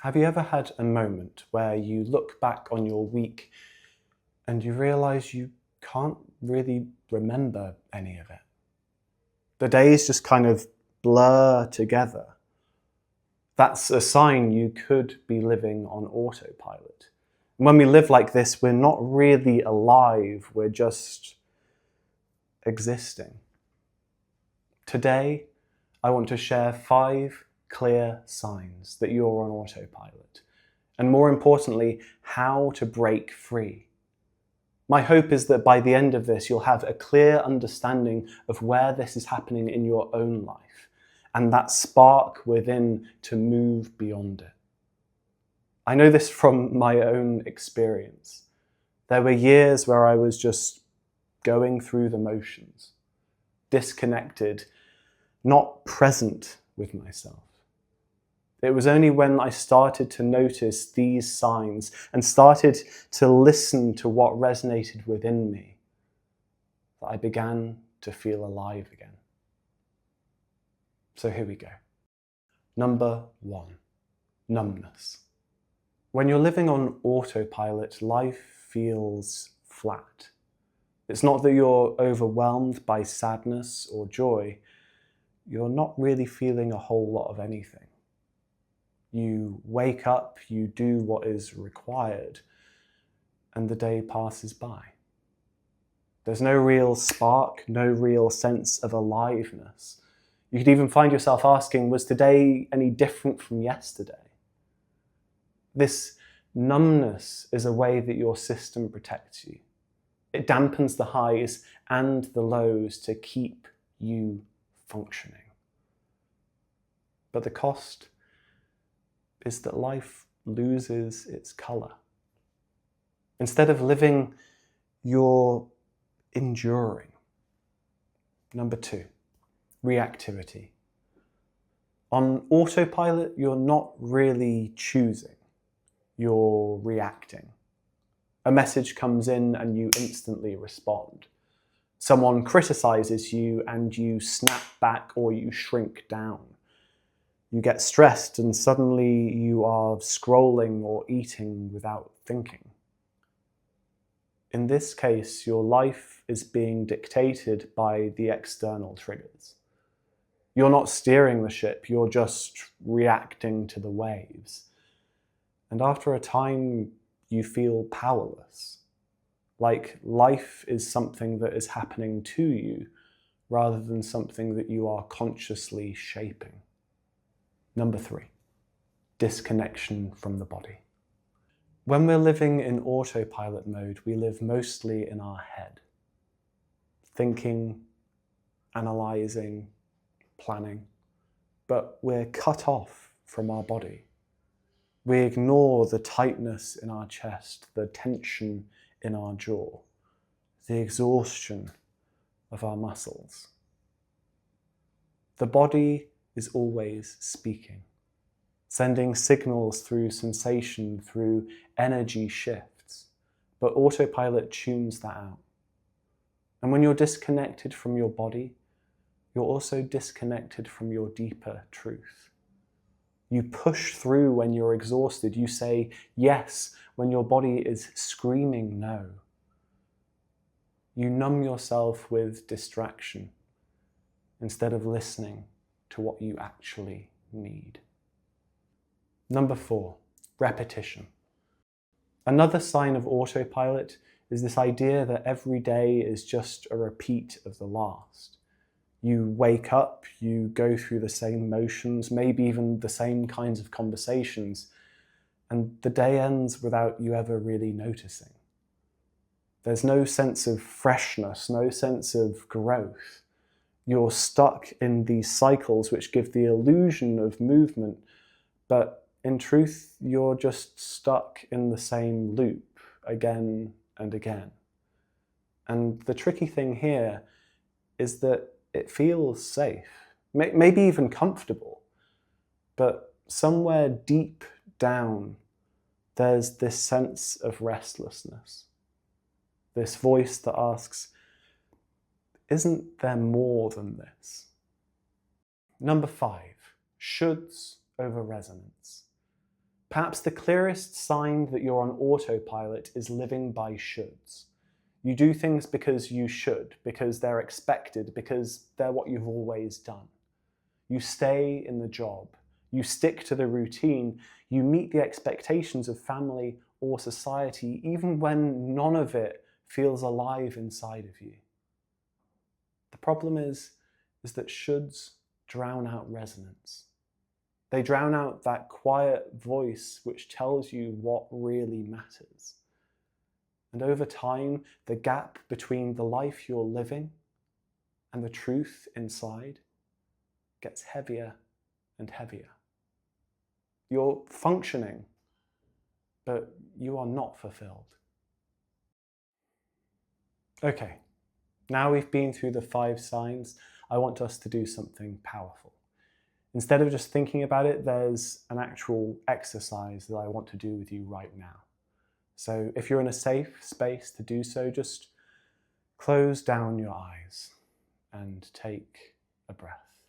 Have you ever had a moment where you look back on your week and you realize you can't really remember any of it? The days just kind of blur together. That's a sign you could be living on autopilot. And when we live like this, we're not really alive, we're just existing. Today, I want to share 5 clear signs that you're on autopilot, and more importantly, how to break free. My hope is that by the end of this, you'll have a clear understanding of where this is happening in your own life, and that spark within to move beyond it. I know this from my own experience. There were years where I was just going through the motions, disconnected, not present with myself. It was only when I started to notice these signs and started to listen to what resonated within me that I began to feel alive again. So here we go. Number 1, numbness. When you're living on autopilot, life feels flat. It's not that you're overwhelmed by sadness or joy. You're not really feeling a whole lot of anything. You wake up, you do what is required, and the day passes by. There's no real spark, no real sense of aliveness. You could even find yourself asking, was today any different from yesterday? This numbness is a way that your system protects you. It dampens the highs and the lows to keep you functioning. But the cost is that life loses its color. Instead of living, you're enduring. Number 2, reactivity. On autopilot, you're not really choosing, you're reacting. A message comes in and you instantly respond. Someone criticizes you and you snap back or you shrink down. You get stressed and suddenly you are scrolling or eating without thinking. In this case, your life is being dictated by the external triggers. You're not steering the ship, you're just reacting to the waves. And after a time, you feel powerless, like life is something that is happening to you rather than something that you are consciously shaping. Number 3, disconnection from the body. When we're living in autopilot mode, we live mostly in our head, thinking, analyzing, planning, but we're cut off from our body. We ignore the tightness in our chest, the tension in our jaw, the exhaustion of our muscles. The body is always speaking, sending signals through sensation, through energy shifts, but autopilot tunes that out. And when you're disconnected from your body, you're also disconnected from your deeper truth. You push through when you're exhausted. You say yes when your body is screaming no. You numb yourself with distraction instead of listening to what you actually need. Number 4, repetition. Another sign of autopilot is this idea that every day is just a repeat of the last. You wake up, you go through the same motions, maybe even the same kinds of conversations, and the day ends without you ever really noticing. There's no sense of freshness, no sense of growth. You're stuck in these cycles which give the illusion of movement, but in truth, you're just stuck in the same loop again and again. And the tricky thing here is that it feels safe, maybe even comfortable, but somewhere deep down, there's this sense of restlessness, this voice that asks, isn't there more than this? Number 5, shoulds over resonance. Perhaps the clearest sign that you're on autopilot is living by shoulds. You do things because you should, because they're expected, because they're what you've always done. You stay in the job, you stick to the routine, you meet the expectations of family or society, even when none of it feels alive inside of you. The problem is that shoulds drown out resonance. They drown out that quiet voice which tells you what really matters. And over time, the gap between the life you're living and the truth inside gets heavier and heavier. You're functioning, but you are not fulfilled. Okay, now we've been through the 5 signs, I want us to do something powerful. Instead of just thinking about it, there's an actual exercise that I want to do with you right now. So if you're in a safe space to do so, just close down your eyes and take a breath.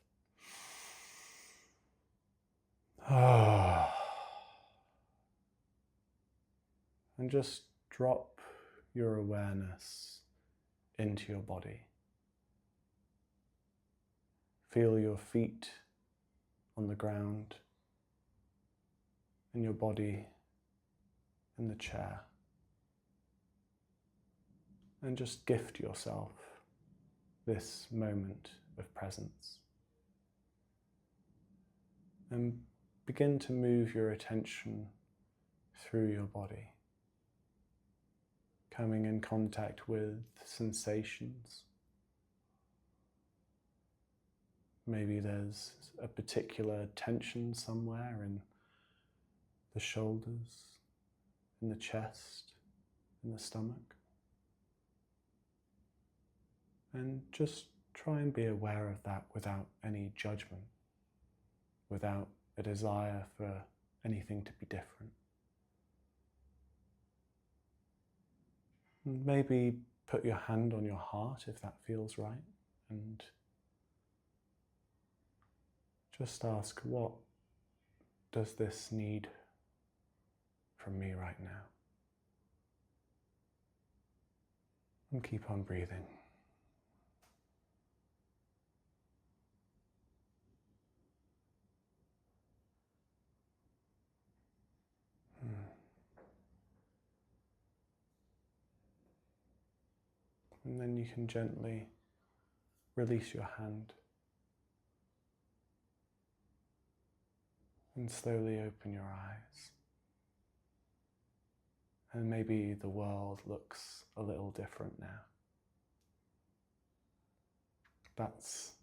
And just drop your awareness into your body. Feel your feet on the ground and your body in the chair. And just gift yourself this moment of presence. And begin to move your attention through your body, coming in contact with sensations. Maybe there's a particular tension somewhere in the shoulders, in the chest, in the stomach. And just try and be aware of that without any judgment, without a desire for anything to be different. And maybe put your hand on your heart if that feels right, and just ask, what does this need from me right now? And keep on breathing. And then you can gently release your hand and slowly open your eyes. And maybe the world looks a little different now. That's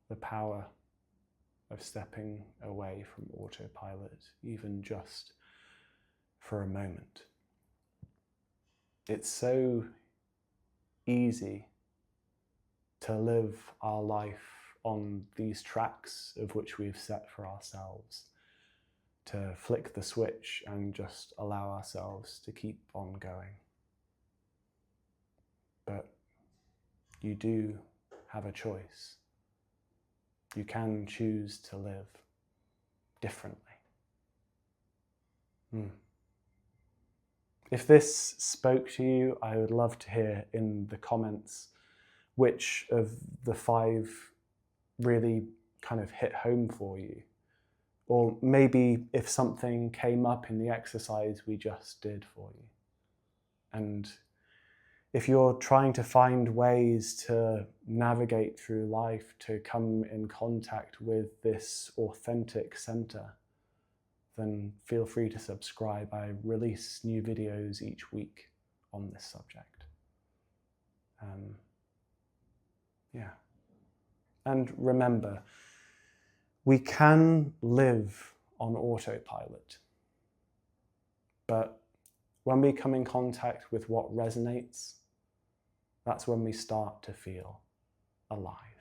the power of stepping away from autopilot, even just for a moment. It's so easy to live our life on these tracks of which we've set for ourselves, to flick the switch and just allow ourselves to keep on going. But you do have a choice. You can choose to live differently. If this spoke to you, I would love to hear in the comments which of the 5 really kind of hit home for you. Or maybe if something came up in the exercise we just did for you. And if you're trying to find ways to navigate through life, to come in contact with this authentic center, then feel free to subscribe. I release new videos each week on this subject. And remember, we can live on autopilot, but when we come in contact with what resonates, that's when we start to feel alive.